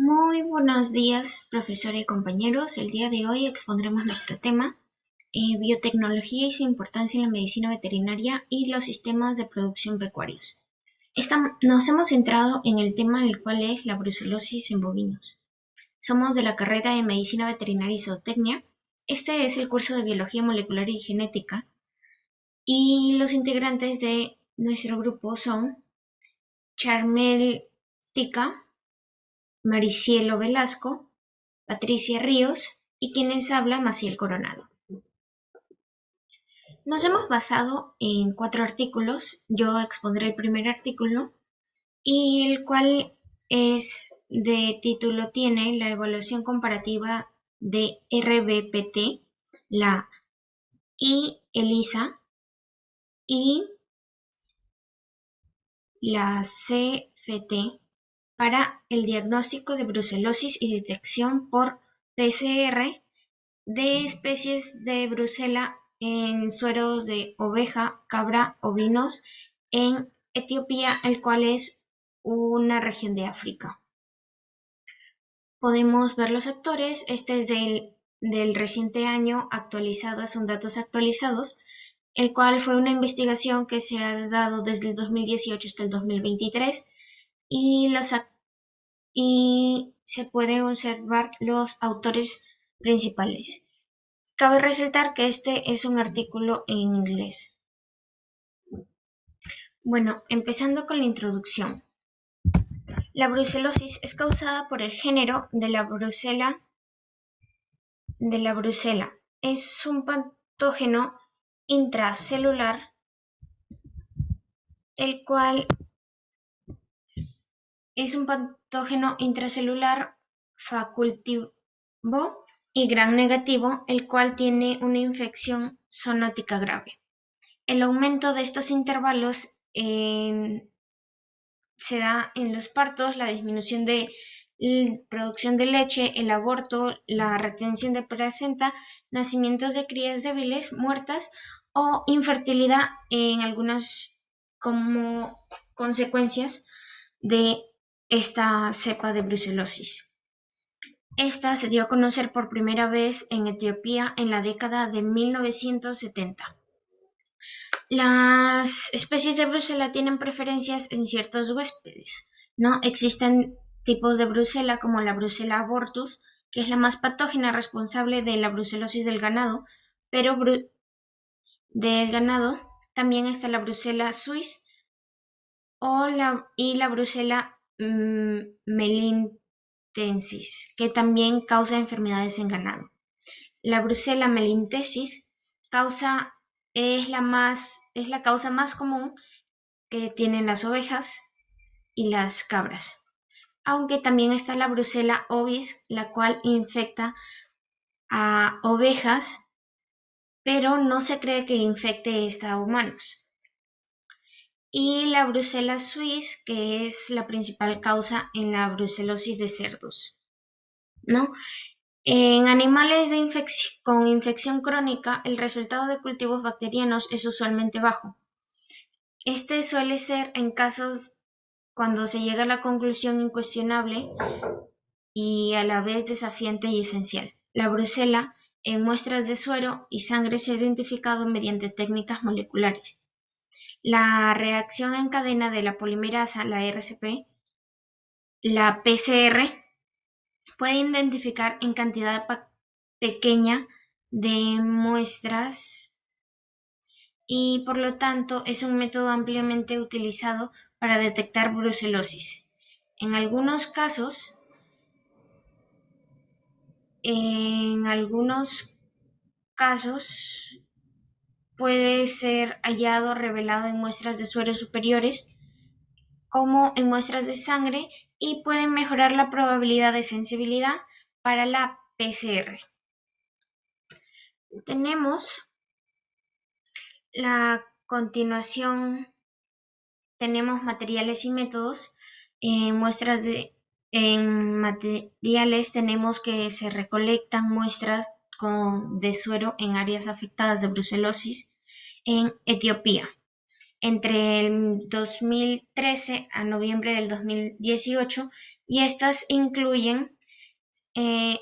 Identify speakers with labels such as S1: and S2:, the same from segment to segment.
S1: Muy buenos días, profesora y compañeros. El día de hoy expondremos nuestro tema, biotecnología y su importancia en la medicina veterinaria y los sistemas de producción pecuarios. Nos hemos centrado en el tema en el cual es la brucelosis en bovinos. Somos de la carrera de Medicina Veterinaria y Zootecnia. Este es el curso de Biología Molecular y Genética. Y los integrantes de nuestro grupo son Charmel Tica, Maricielo Velasco, Patricia Ríos y quien les habla, Maciel Coronado. Nos hemos basado en 4 artículos. Yo expondré el primer artículo y el cual es de título tiene la evaluación comparativa de RBPT, la y ELISA y la CFT para el diagnóstico de brucelosis y detección por PCR de especies de brucela en sueros de oveja, cabra, ovinos en Etiopía, el cual es una región de África. Podemos ver los actores. Este es del reciente año, actualizadas, son datos actualizados, el cual fue una investigación que se ha dado desde el 2018 hasta el 2023 y, y se pueden observar los autores principales. Cabe resaltar que este es un artículo en inglés. Bueno, empezando con la introducción. La brucelosis es causada por el género de la brucela. Es un patógeno intracelular, el cual es un patógeno intracelular facultativo y gram negativo, el cual tiene una infección zoonótica grave. El aumento de estos intervalos se da en los partos, la disminución de producción de leche, el aborto, la retención de placenta, nacimientos de crías débiles, muertas o infertilidad en algunas como consecuencias de esta cepa de brucelosis. Esta se dio a conocer por primera vez en Etiopía en la década de 1970. Las especies de brucela tienen preferencias en ciertos huéspedes, ¿no? Existen tipos de brucela como la brucela abortus, que es la más patógena responsable de la brucelosis del ganado, pero también está la brucela suis y la brucela melintensis, que también causa enfermedades en ganado. La brucela melintensis es la causa más común que tienen las ovejas y las cabras, aunque también está la brucela ovis, la cual infecta a ovejas, pero no se cree que infecte esta a humanos. Y la brucela suis, que es la principal causa en la brucelosis de cerdos, ¿no? En animales con infección crónica, el resultado de cultivos bacterianos es usualmente bajo. Este suele ser en casos cuando se llega a la conclusión incuestionable y a la vez desafiante y esencial. La brucela en muestras de suero y sangre se ha identificado mediante técnicas moleculares. La reacción en cadena de la polimerasa, la RCP, la PCR, puede identificar en cantidad pequeña de muestras y por lo tanto es un método ampliamente utilizado para detectar brucelosis. En algunos casos puede ser hallado revelado en muestras de sueros superiores como en muestras de sangre y pueden mejorar la probabilidad de sensibilidad para la PCR. Tenemos la continuación, tenemos materiales y métodos. En materiales tenemos que se recolectan muestras de suero en áreas afectadas de brucelosis en Etiopía. entre el 2013 a noviembre del 2018 y eh,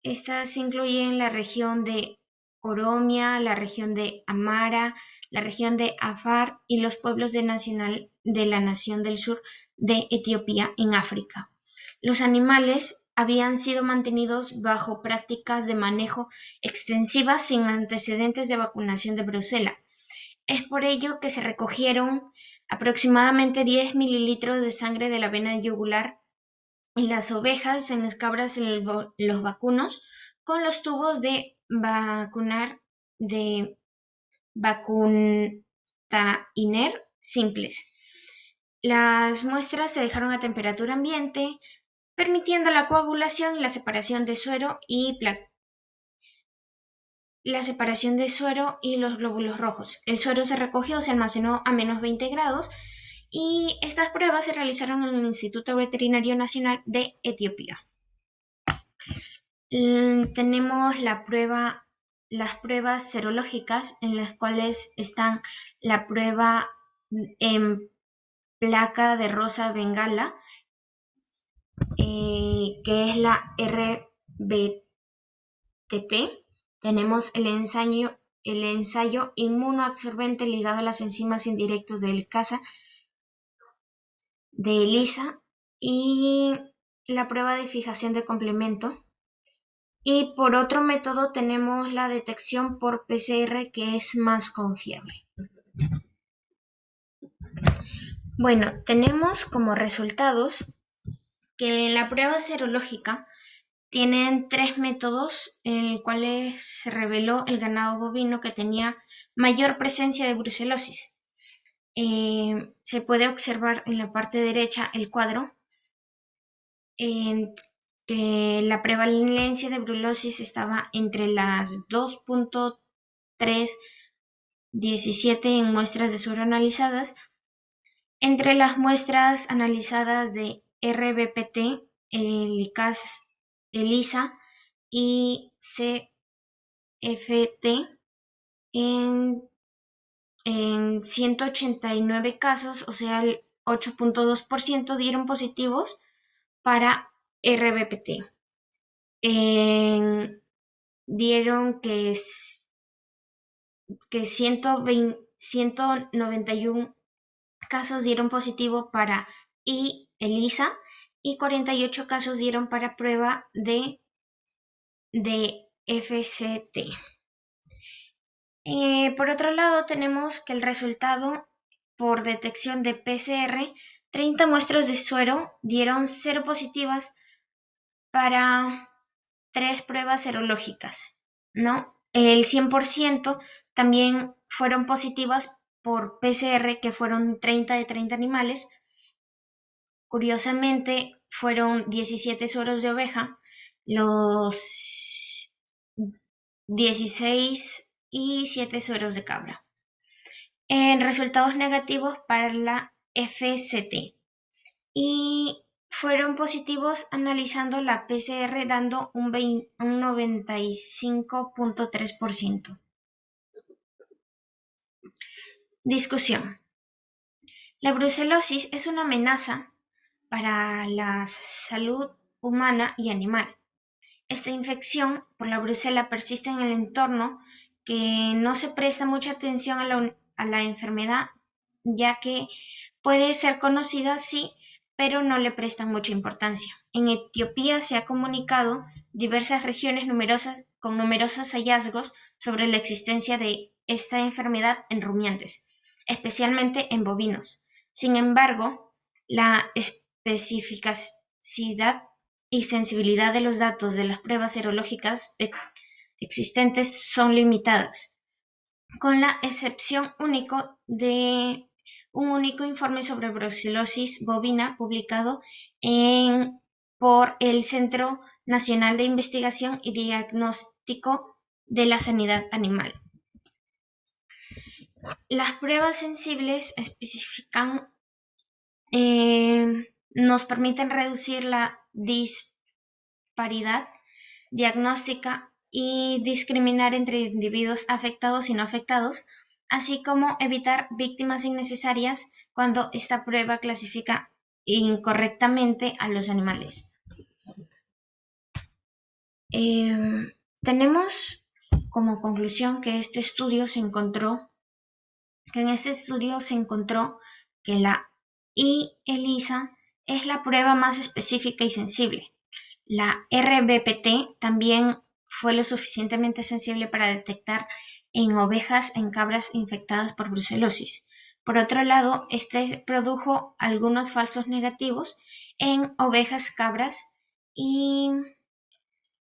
S1: estas incluyen la región de Oromia, la región de Amara, la región de Afar y los pueblos de la Nación del Sur de Etiopía en África. Los animales habían sido mantenidos bajo prácticas de manejo extensivas sin antecedentes de vacunación de brucela. Es por ello que se recogieron aproximadamente 10 mililitros de sangre de la vena yugular en las ovejas, en las cabras, en los vacunos, con los tubos de vacuntainer simples. Las muestras se dejaron a temperatura ambiente, permitiendo la coagulación y la separación de suero y los glóbulos rojos. El suero se recogió, se almacenó a menos 20 grados y estas pruebas se realizaron en el Instituto Veterinario Nacional de Etiopía. Tenemos las pruebas serológicas, en las cuales están la prueba en placa de rosa bengala, que es la RBTP. Tenemos el ensayo inmunoabsorbente ligado a las enzimas indirectas de ELISA y la prueba de fijación de complemento. Y por otro método tenemos la detección por PCR, que es más confiable. Bueno, tenemos como resultados que en la prueba serológica tienen 3 métodos en los cuales se reveló el ganado bovino que tenía mayor presencia de brucelosis. Se puede observar en la parte derecha el cuadro que la prevalencia de brucelosis estaba entre las 2.317 en muestras de suero analizadas. Entre las muestras analizadas de RBPT, ELISA y CFT, en 189 casos, o sea, el 8.2% dieron positivos para RBPT. Dieron que 191 casos dieron positivo para ELISA y 48 casos dieron para prueba de FCT. Por otro lado, tenemos que el resultado por detección de PCR, 30 muestras de suero dieron 0 positivas para 3 pruebas serológicas, ¿no? El 100% también fueron positivas por PCR, que fueron 30 de 30 animales. Curiosamente, fueron 17 sueros de oveja, los 16 y 7 sueros de cabra. En resultados negativos para la FCT. Y fueron positivos analizando la PCR, dando un 95.3%. Discusión. La brucelosis es una amenaza para la salud humana y animal. Esta infección por la brucela persiste en el entorno, que no se presta mucha atención a la enfermedad, ya que puede ser conocida, sí, pero no le prestan mucha importancia. En Etiopía se ha comunicado diversas regiones con numerosos hallazgos sobre la existencia de esta enfermedad en rumiantes, especialmente en bovinos. Sin embargo, la especificidad y sensibilidad de los datos de las pruebas serológicas existentes son limitadas, con la excepción de un único informe sobre brucelosis bovina publicado por el Centro Nacional de Investigación y Diagnóstico de la Sanidad Animal. Las pruebas sensibles especifican nos permiten reducir la disparidad diagnóstica y discriminar entre individuos afectados y no afectados, así como evitar víctimas innecesarias cuando esta prueba clasifica incorrectamente a los animales. Tenemos como conclusión que en este estudio se encontró que la ELISA es la prueba más específica y sensible. La RBPT también fue lo suficientemente sensible para detectar en ovejas en cabras infectadas por brucelosis. Por otro lado, este produjo algunos falsos negativos en ovejas, cabras y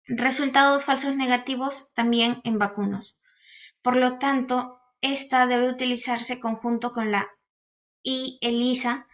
S1: resultados falsos negativos también en vacunos. Por lo tanto, esta debe utilizarse conjunto con la ELISA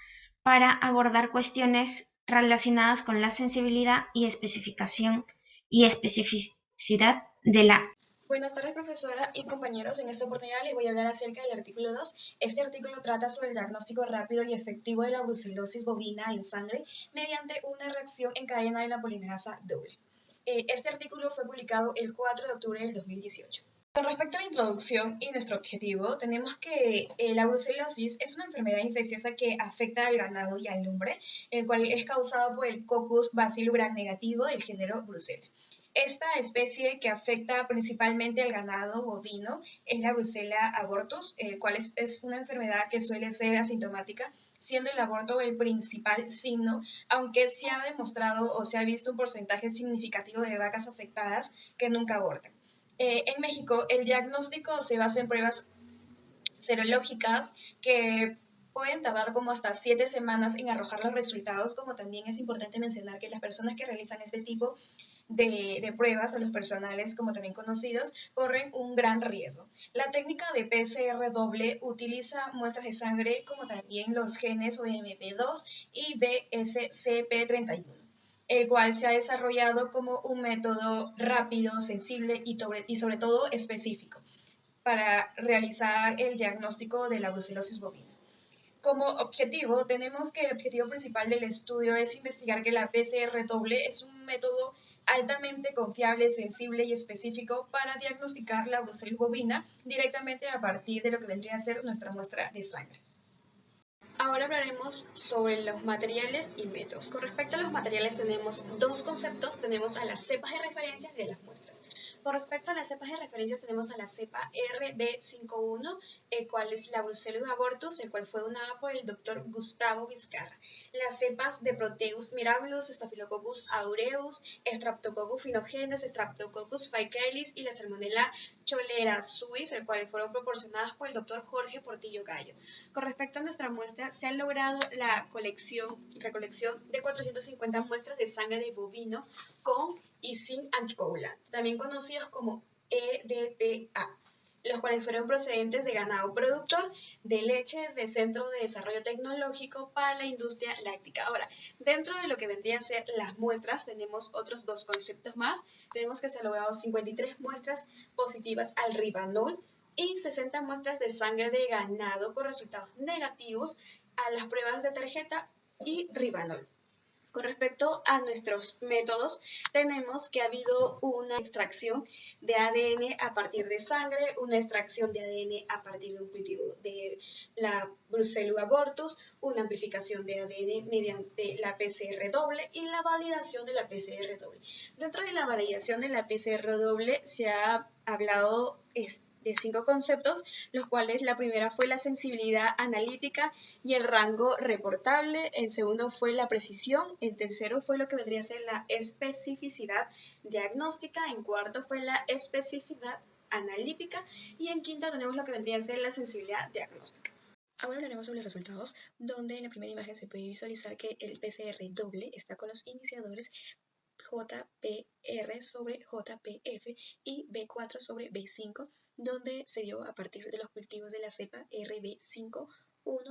S1: para abordar cuestiones relacionadas con la sensibilidad y especificidad de la.
S2: Buenas tardes, profesora y compañeros. En esta oportunidad les voy a hablar acerca del artículo 2. Este artículo trata sobre el diagnóstico rápido y efectivo de la brucelosis bovina en sangre mediante una reacción en cadena de la polimerasa doble. Este artículo fue publicado el 4 de octubre del 2018. Con respecto a la introducción y nuestro objetivo, tenemos que la brucelosis es una enfermedad infecciosa que afecta al ganado y al hombre, el cual es causado por el Coccus bacillus gram negativo del género Brucella. Esta especie que afecta principalmente al ganado bovino es la Brucella abortus, el cual es una enfermedad que suele ser asintomática, siendo el aborto el principal signo, aunque se ha demostrado o se ha visto un porcentaje significativo de vacas afectadas que nunca abortan. En México, el diagnóstico se basa en pruebas serológicas que pueden tardar como hasta 7 semanas en arrojar los resultados, como también es importante mencionar que las personas que realizan este tipo de pruebas o los personales, como también conocidos, corren un gran riesgo. La técnica de PCR doble utiliza muestras de sangre como también los genes OMP2 y BSCP31, el cual se ha desarrollado como un método rápido, sensible y sobre todo específico para realizar el diagnóstico de la brucelosis bovina. Como objetivo, tenemos que el objetivo principal del estudio es investigar que la PCR doble es un método altamente confiable, sensible y específico para diagnosticar la brucelosis bovina directamente a partir de lo que vendría a ser nuestra muestra de sangre. Ahora hablaremos sobre los materiales y métodos. Con respecto a los materiales tenemos dos conceptos, tenemos a las cepas de referencia de las muestras. Con respecto a las cepas de referencia tenemos a la cepa RB51, el cual es la Brucellus abortus, el cual fue donada por el doctor Gustavo Vizcarra. Las cepas de Proteus mirabilis, Staphylococcus aureus, Streptococcus pyogenes, Streptococcus faecalis y la Salmonella cholera suis, el cual fueron proporcionadas por el doctor Jorge Portillo Gallo. Con respecto a nuestra muestra, se ha logrado la recolección de 450 muestras de sangre de bovino con y sin anticoagulante, también conocidos como EDTA, los cuales fueron procedentes de ganado productor de leche de Centro de Desarrollo Tecnológico para la Industria Láctica. Ahora, dentro de lo que vendrían a ser las muestras, tenemos otros dos conceptos más. Tenemos que se han logrado 53 muestras positivas al ribanol y 60 muestras de sangre de ganado con resultados negativos a las pruebas de tarjeta y ribanol. Con respecto a nuestros métodos, tenemos que ha habido una extracción de ADN a partir de sangre, una extracción de ADN a partir de un cultivo de la Brucellus abortus, una amplificación de ADN mediante la PCR doble y la validación de la PCR doble. Dentro de la validación de la PCR doble se ha hablado de 5 conceptos, los cuales la primera fue la sensibilidad analítica y el rango reportable, el segundo fue la precisión, el tercero fue lo que vendría a ser la especificidad diagnóstica, en cuarto fue la especificidad analítica y en quinto tenemos lo que vendría a ser la sensibilidad diagnóstica. Ahora hablaremos sobre los resultados, donde en la primera imagen se puede visualizar que el PCR doble está con los iniciadores JPR sobre JPF y B4 sobre B5, donde se dio a partir de los cultivos de la cepa RB51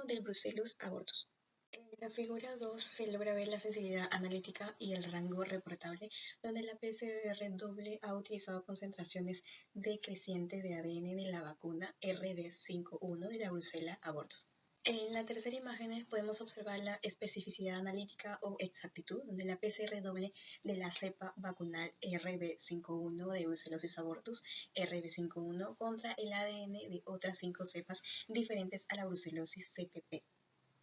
S2: del Brucellus abortus. En la figura 2 se logra ver la sensibilidad analítica y el rango reportable, donde la PCR doble ha utilizado concentraciones decrecientes de ADN de la vacuna RB51 de la Brucella abortus. En la tercera imagen podemos observar la especificidad analítica o exactitud, donde la PCR doble de la cepa vacunal RB51 de Brucellosis abortus RB51 contra el ADN de otras 5 cepas diferentes a la brucelosis CPP.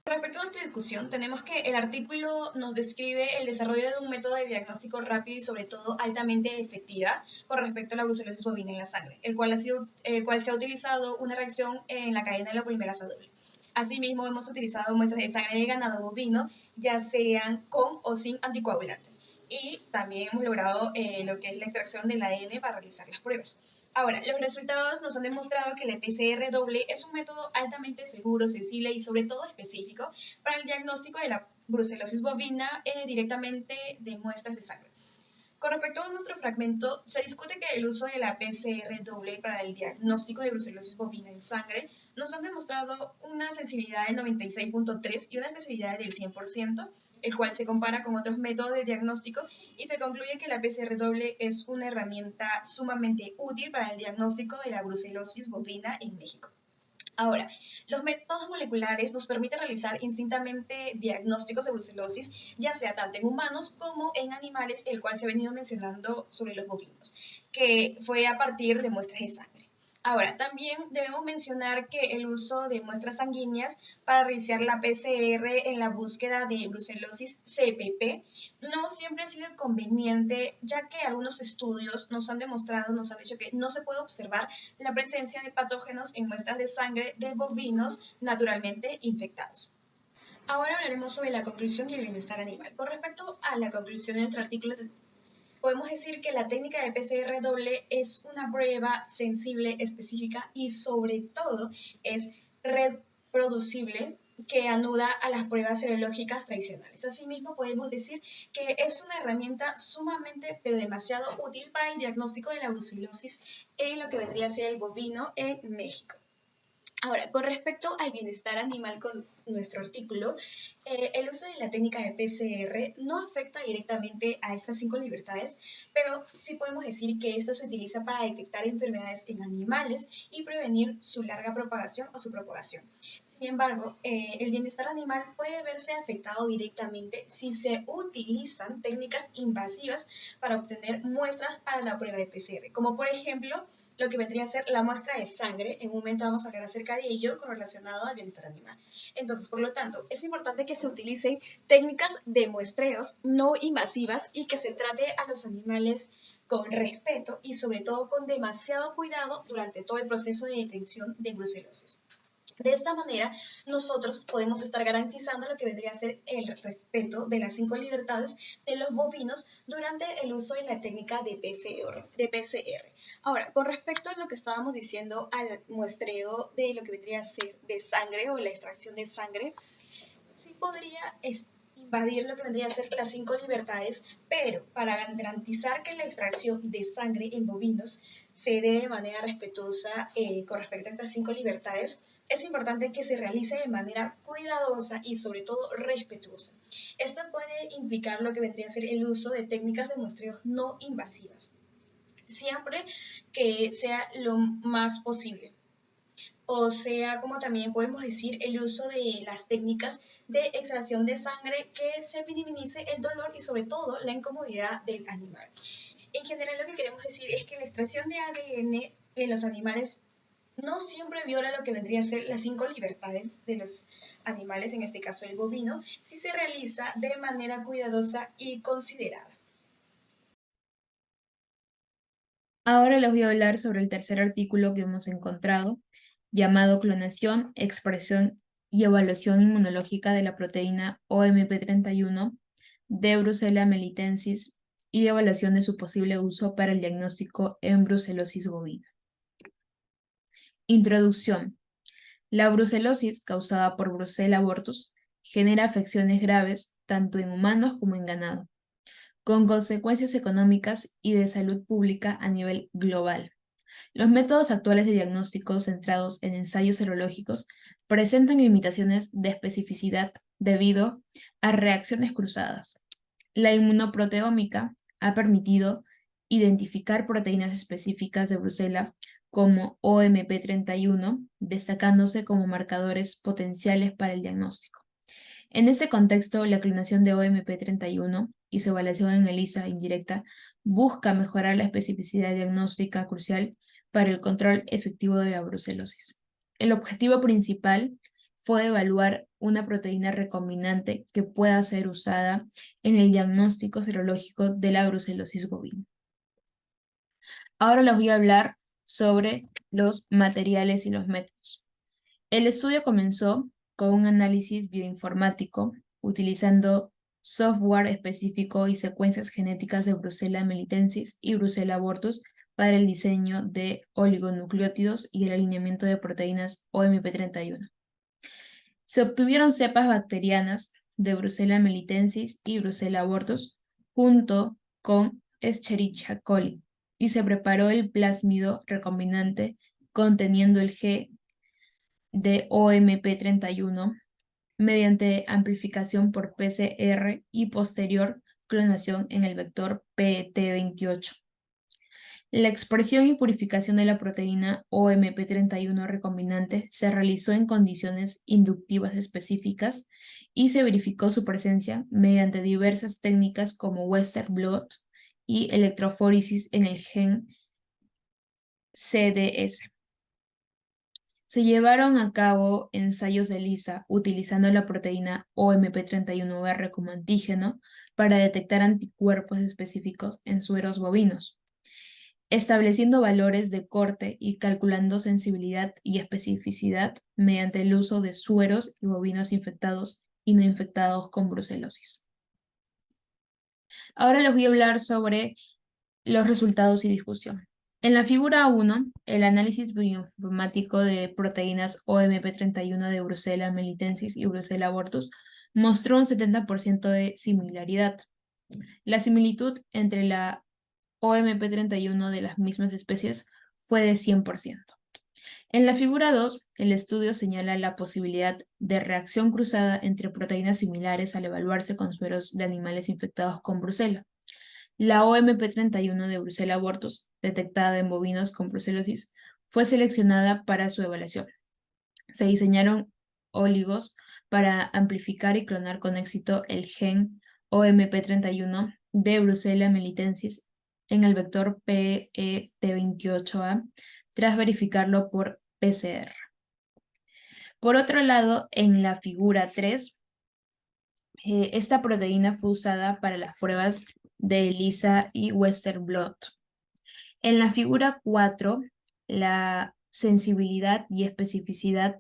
S2: Respecto a nuestra discusión, tenemos que el artículo nos describe el desarrollo de un método de diagnóstico rápido y sobre todo altamente efectiva con respecto a la brucelosis bovina en la sangre, el cual se ha utilizado una reacción en la cadena de la polimerasa doble. Asimismo, hemos utilizado muestras de sangre de ganado bovino, ya sean con o sin anticoagulantes. Y también hemos logrado lo que es la extracción del ADN para realizar las pruebas. Ahora, los resultados nos han demostrado que la PCR doble es un método altamente seguro, sensible y sobre todo específico para el diagnóstico de la brucelosis bovina directamente de muestras de sangre. Con respecto a nuestro fragmento, se discute que el uso de la PCR doble para el diagnóstico de brucelosis bovina en sangre nos han demostrado una sensibilidad del 96.3 y una especificidad del 100%, el cual se compara con otros métodos de diagnóstico y se concluye que la PCR doble es una herramienta sumamente útil para el diagnóstico de la brucelosis bovina en México. Ahora, los métodos moleculares nos permiten realizar instintamente diagnósticos de brucelosis, ya sea tanto en humanos como en animales, el cual se ha venido mencionando sobre los bovinos, que fue a partir de muestras de sangre. Ahora, también debemos mencionar que el uso de muestras sanguíneas para realizar la PCR en la búsqueda de brucelosis CPP no siempre ha sido conveniente, ya que algunos estudios nos han demostrado, nos han dicho que no se puede observar la presencia de patógenos en muestras de sangre de bovinos naturalmente infectados. Ahora hablaremos sobre la conclusión y el bienestar animal. Con respecto a la conclusión de nuestro artículo, podemos decir que la técnica de PCR doble es una prueba sensible, específica y sobre todo es reproducible que anuda a las pruebas serológicas tradicionales. Asimismo, podemos decir que es una herramienta sumamente, pero demasiado útil para el diagnóstico de la brucelosis en lo que vendría a ser el bovino en México. Ahora, con respecto al bienestar animal con nuestro artículo, el uso de la técnica de PCR no afecta directamente a estas 5 libertades, pero sí podemos decir que esto se utiliza para detectar enfermedades en animales y prevenir su larga propagación o su propagación. Sin embargo, el bienestar animal puede verse afectado directamente si se utilizan técnicas invasivas para obtener muestras para la prueba de PCR, como por ejemplo lo que vendría a ser la muestra de sangre. En un momento vamos a hablar acerca de ello con relacionado al bienestar animal. Entonces, por lo tanto, es importante que se utilicen técnicas de muestreos no invasivas y que se trate a los animales con respeto y sobre todo con demasiado cuidado durante todo el proceso de detención de brucelosis. De esta manera, nosotros podemos estar garantizando lo que vendría a ser el respeto de las 5 libertades de los bovinos durante el uso de la técnica de PCR. Ahora, con respecto a lo que estábamos diciendo al muestreo de lo que vendría a ser de sangre o la extracción de sangre, sí podría invadir lo que vendría a ser las 5 libertades, pero para garantizar que la extracción de sangre en bovinos se dé de manera respetuosa con respecto a estas 5 libertades, es importante que se realice de manera cuidadosa y sobre todo respetuosa. Esto puede implicar lo que vendría a ser el uso de técnicas de muestreo no invasivas, siempre que sea lo más posible. O sea, como también podemos decir, el uso de las técnicas de extracción de sangre que se minimice el dolor y sobre todo la incomodidad del animal. En general lo que queremos decir es que la extracción de ADN en los animales no siempre viola lo que vendría a ser las 5 libertades de los animales, en este caso el bovino, si se realiza de manera cuidadosa y considerada.
S3: Ahora les voy a hablar sobre el tercer artículo que hemos encontrado, llamado Clonación, Expresión y Evaluación Inmunológica de la proteína OMP31 de Brucella melitensis y evaluación de su posible uso para el diagnóstico en brucelosis bovina. Introducción. La brucelosis causada por Brucella abortus genera afecciones graves tanto en humanos como en ganado, con consecuencias económicas y de salud pública a nivel global. Los métodos actuales de diagnóstico centrados en ensayos serológicos presentan limitaciones de especificidad debido a reacciones cruzadas. La inmunoproteómica ha permitido identificar proteínas específicas de Brucella como OMP31, destacándose como marcadores potenciales para el diagnóstico. En este contexto, la clonación de OMP31 y su evaluación en ELISA indirecta busca mejorar la especificidad diagnóstica crucial para el control efectivo de la brucelosis. El objetivo principal fue evaluar una proteína recombinante que pueda ser usada en el diagnóstico serológico de la brucelosis bovina. Ahora les voy a hablar sobre los materiales y los métodos. El estudio comenzó con un análisis bioinformático utilizando software específico y secuencias genéticas de Brucella melitensis y Brucella abortus para el diseño de oligonucleótidos y el alineamiento de proteínas OMP31. Se obtuvieron cepas bacterianas de Brucella melitensis y Brucella abortus junto con Escherichia coli y se preparó el plásmido recombinante conteniendo el G de OMP31 mediante amplificación por PCR y posterior clonación en el vector PET28. La expresión y purificación de la proteína OMP31 recombinante se realizó en condiciones inductivas específicas y se verificó su presencia mediante diversas técnicas como Western blot y electroforesis en el gen CDS. Se llevaron a cabo ensayos de ELISA utilizando la proteína OMP31R como antígeno para detectar anticuerpos específicos en sueros bovinos, estableciendo valores de corte y calculando sensibilidad y especificidad mediante el uso de sueros y bovinos infectados y no infectados con brucelosis. Ahora les voy a hablar sobre los resultados y discusión. En la figura 1, el análisis bioinformático de proteínas OMP31 de Brucella melitensis y Brucella abortus mostró un 70% de similaridad. La similitud entre la OMP31 de las mismas especies fue de 100%. En la figura 2, el estudio señala la posibilidad de reacción cruzada entre proteínas similares al evaluarse con sueros de animales infectados con brucela. La OMP31 de Brucella abortus, detectada en bovinos con brucelosis, fue seleccionada para su evaluación. Se diseñaron oligos para amplificar y clonar con éxito el gen OMP31 de Brucella melitensis en el vector PET28A tras verificarlo por PCR. Por otro lado, en la figura 3, esta proteína fue usada para las pruebas de ELISA y Western blot. En la figura 4, la sensibilidad y especificidad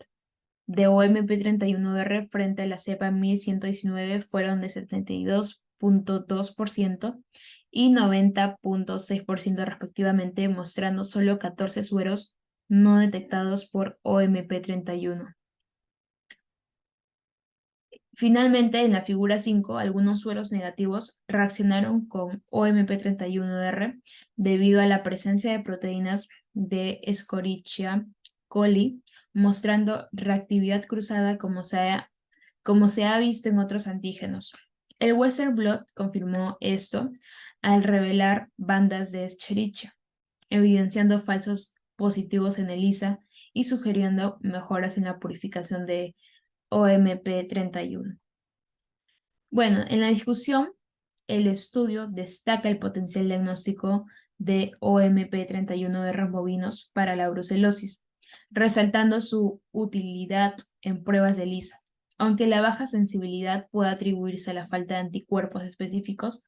S3: de OMP31R frente a la cepa 1119 fueron de 72.2% y 90.6% respectivamente, mostrando solo 14 sueros no detectados por OMP31. Finalmente, en la figura 5, algunos sueros negativos reaccionaron con OMP31R debido a la presencia de proteínas de Escherichia coli, mostrando reactividad cruzada como se ha visto en otros antígenos. El Western blot confirmó esto al revelar bandas de Escherichia, evidenciando falsos positivos en ELISA y sugiriendo mejoras en la purificación de OMP31. Bueno, en la discusión, el estudio destaca el potencial diagnóstico de OMP31R en bovinos para la brucelosis, resaltando su utilidad en pruebas de ELISA. Aunque la baja sensibilidad puede atribuirse a la falta de anticuerpos específicos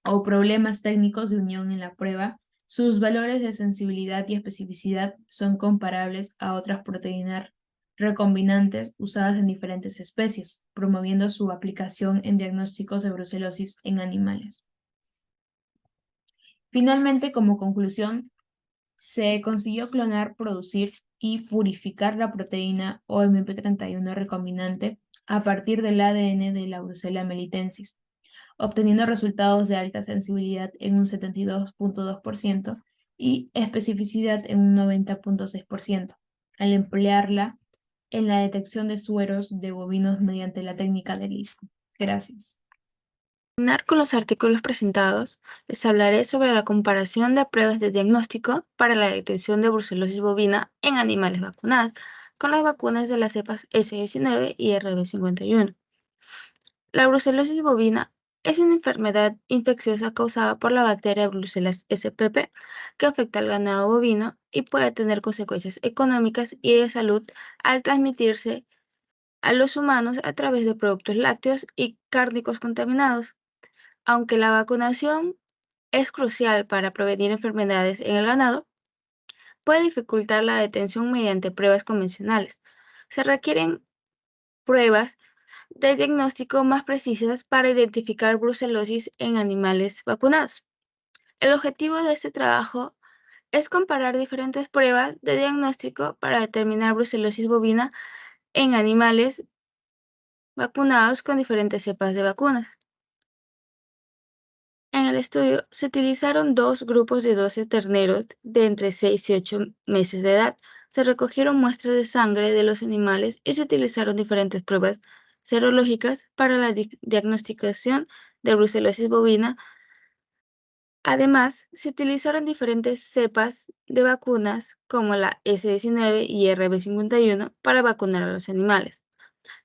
S3: o problemas técnicos de unión en la prueba, sus valores de sensibilidad y especificidad son comparables a otras proteínas recombinantes usadas en diferentes especies, promoviendo su aplicación en diagnósticos de brucelosis en animales. Finalmente, como conclusión, se consiguió clonar, producir y purificar la proteína OMP31 recombinante a partir del ADN de la Brucella melitensis, obteniendo resultados de alta sensibilidad en un 72.2% y especificidad en un 90.6%, al emplearla en la detección de sueros de bovinos mediante la técnica de ELISA. Gracias.
S4: Terminar con los artículos presentados, les hablaré sobre la comparación de pruebas de diagnóstico para la detección de brucelosis bovina en animales vacunados con las vacunas de las cepas S19 y RB51. La brucelosis bovina es una enfermedad infecciosa causada por la bacteria Brucellosis spp que afecta al ganado bovino y puede tener consecuencias económicas y de salud al transmitirse a los humanos a través de productos lácteos y cárnicos contaminados. Aunque la vacunación es crucial para prevenir enfermedades en el ganado, puede dificultar la detención mediante pruebas convencionales. Se requieren pruebas de diagnóstico más precisas para identificar brucelosis en animales vacunados. El objetivo de este trabajo es comparar diferentes pruebas de diagnóstico para determinar brucelosis bovina en animales vacunados con diferentes cepas de vacunas. En el estudio se utilizaron dos grupos de 12 terneros de entre 6 y 8 meses de edad. Se recogieron muestras de sangre de los animales y se utilizaron diferentes pruebas serológicas para la diagnosticación de brucelosis bovina. Además, se utilizaron diferentes cepas de vacunas como la S19 y RB51 para vacunar a los animales.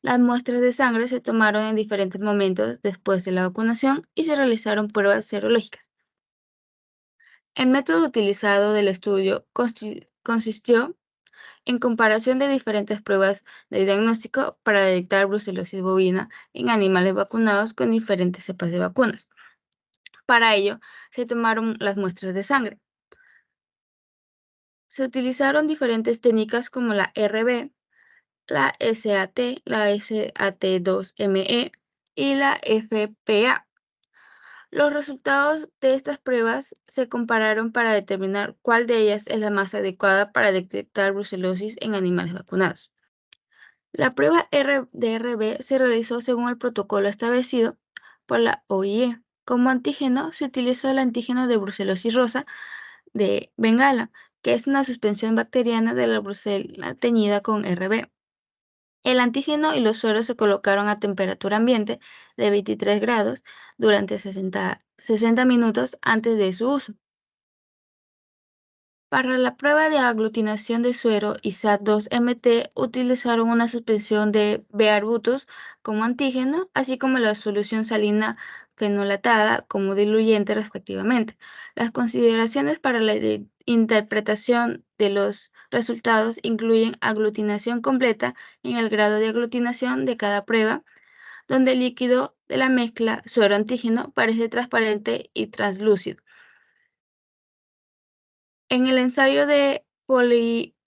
S4: Las muestras de sangre se tomaron en diferentes momentos después de la vacunación y se realizaron pruebas serológicas. El método utilizado del estudio consistió en comparación de diferentes pruebas de diagnóstico para detectar brucelosis bovina en animales vacunados con diferentes cepas de vacunas. Para ello, se tomaron las muestras de sangre. Se utilizaron diferentes técnicas como la RB, la SAT, la SAT2ME y la FPA. Los resultados de estas pruebas se compararon para determinar cuál de ellas es la más adecuada para detectar brucelosis en animales vacunados. La prueba de RB se realizó según el protocolo establecido por la OIE. Como antígeno se utilizó el antígeno de brucelosis rosa de Bengala, que es una suspensión bacteriana de la brucela teñida con RB. El antígeno y los sueros se colocaron a temperatura ambiente de 23 grados durante 60 minutos antes de su uso. Para la prueba de aglutinación de suero y SAT2MT utilizaron una suspensión de B-arbutus como antígeno, así como la solución salina fenolatada como diluyente respectivamente. Las consideraciones para la interpretación de los resultados incluyen aglutinación completa en el grado de aglutinación de cada prueba, donde el líquido de la mezcla suero-antígeno parece transparente y translúcido. En el ensayo de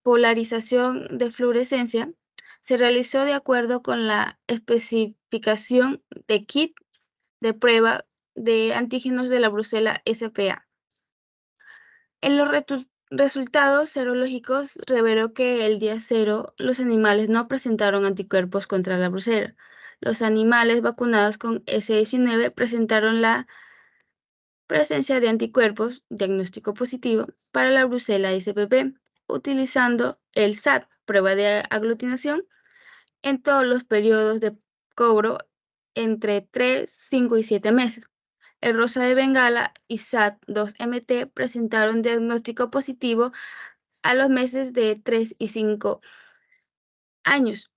S4: polarización de fluorescencia se realizó de acuerdo con la especificación de kit de prueba de antígenos de la brucela SPA. En los resultados serológicos reveló que el día 0 los animales no presentaron anticuerpos contra la brucela. Los animales vacunados con S19 presentaron la presencia de anticuerpos, diagnóstico positivo, para la brucela SPP, utilizando el SAT, prueba de aglutinación, en todos los periodos de cobro entre 3, 5 y 7 meses. El rosa de Bengala y SAT2MT presentaron diagnóstico positivo a los meses de 3 y 5 años.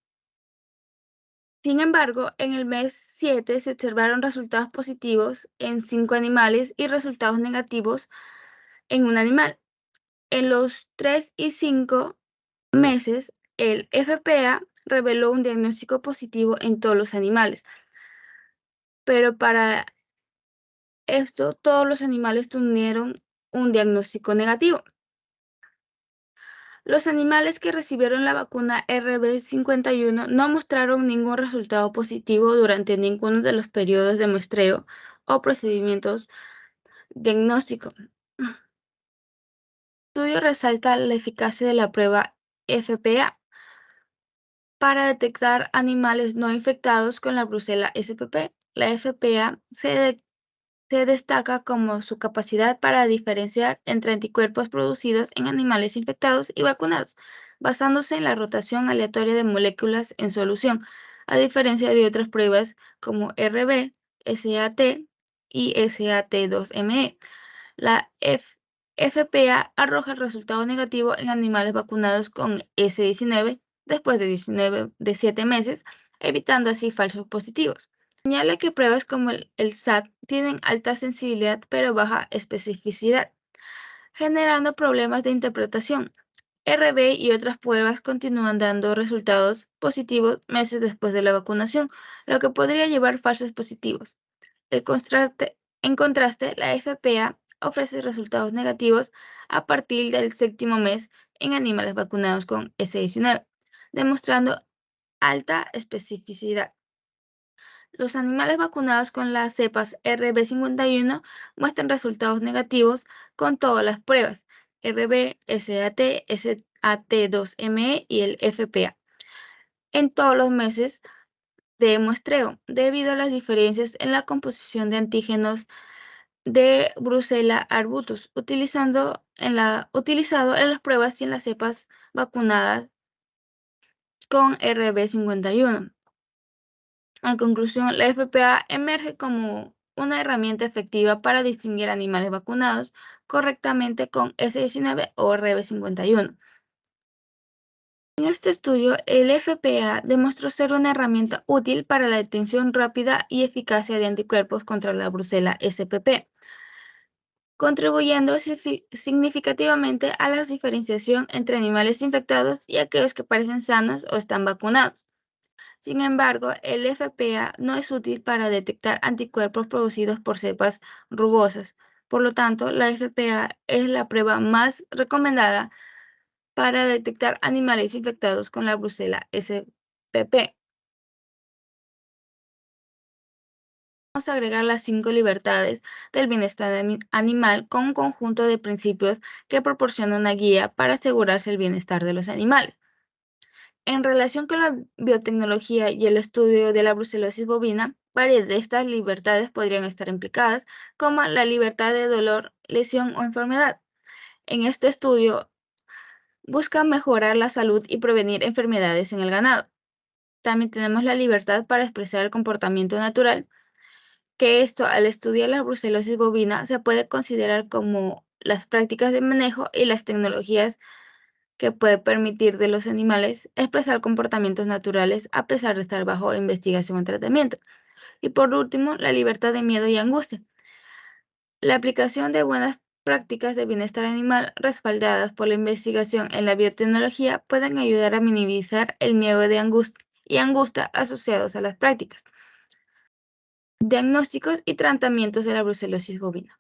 S4: Sin embargo, en el mes 7 se observaron resultados positivos en 5 animales y resultados negativos en un animal. En los 3 y 5 meses, el FPA reveló un diagnóstico positivo en todos los animales, pero para esto todos los animales tuvieron un diagnóstico negativo. Los animales que recibieron la vacuna RB51 no mostraron ningún resultado positivo durante ninguno de los periodos de muestreo o procedimientos diagnósticos. El estudio resalta la eficacia de la prueba FPA para detectar animales no infectados con la brucela SPP. La FPA se destaca como su capacidad para diferenciar entre anticuerpos producidos en animales infectados y vacunados, basándose en la rotación aleatoria de moléculas en solución, a diferencia de otras pruebas como RB, SAT y SAT2ME. La FPA arroja el resultado negativo en animales vacunados con S19 después de 7 meses, evitando así falsos positivos. Señala que pruebas como el SAT tienen alta sensibilidad pero baja especificidad, generando problemas de interpretación. RB y otras pruebas continúan dando resultados positivos meses después de la vacunación, lo que podría llevar falsos positivos. En contraste, la FPA ofrece resultados negativos a partir del 7º mes en animales vacunados con S19, demostrando alta especificidad. Los animales vacunados con las cepas RB51 muestran resultados negativos con todas las pruebas, RB, SAT, SAT2ME y el FPA, en todos los meses de muestreo, debido a las diferencias en la composición de antígenos de Brucella arbutus, utilizado en las pruebas y en las cepas vacunadas con RB51. En conclusión, la FPA emerge como una herramienta efectiva para distinguir animales vacunados correctamente con S19 o RB51. En este estudio, el FPA demostró ser una herramienta útil para la detección rápida y eficacia de anticuerpos contra la brucela SPP, contribuyendo significativamente a la diferenciación entre animales infectados y aquellos que parecen sanos o están vacunados. Sin embargo, el FPA no es útil para detectar anticuerpos producidos por cepas rugosas. Por lo tanto, la FPA es la prueba más recomendada para detectar animales infectados con la brucela SPP. Vamos a agregar las 5 libertades del bienestar animal con un conjunto de principios que proporciona una guía para asegurarse el bienestar de los animales. En relación con la biotecnología y el estudio de la brucelosis bovina, varias de estas libertades podrían estar implicadas, como la libertad de dolor, lesión o enfermedad. En este estudio busca mejorar la salud y prevenir enfermedades en el ganado. También tenemos la libertad para expresar el comportamiento natural, que esto al estudiar la brucelosis bovina se puede considerar como las prácticas de manejo y las tecnologías que puede permitir de los animales expresar comportamientos naturales a pesar de estar bajo investigación o tratamiento. Y por último, la libertad de miedo y angustia. La aplicación de buenas prácticas de bienestar animal respaldadas por la investigación en la biotecnología pueden ayudar a minimizar el miedo de angustia asociados a las prácticas, diagnósticos y tratamientos de la brucelosis bovina.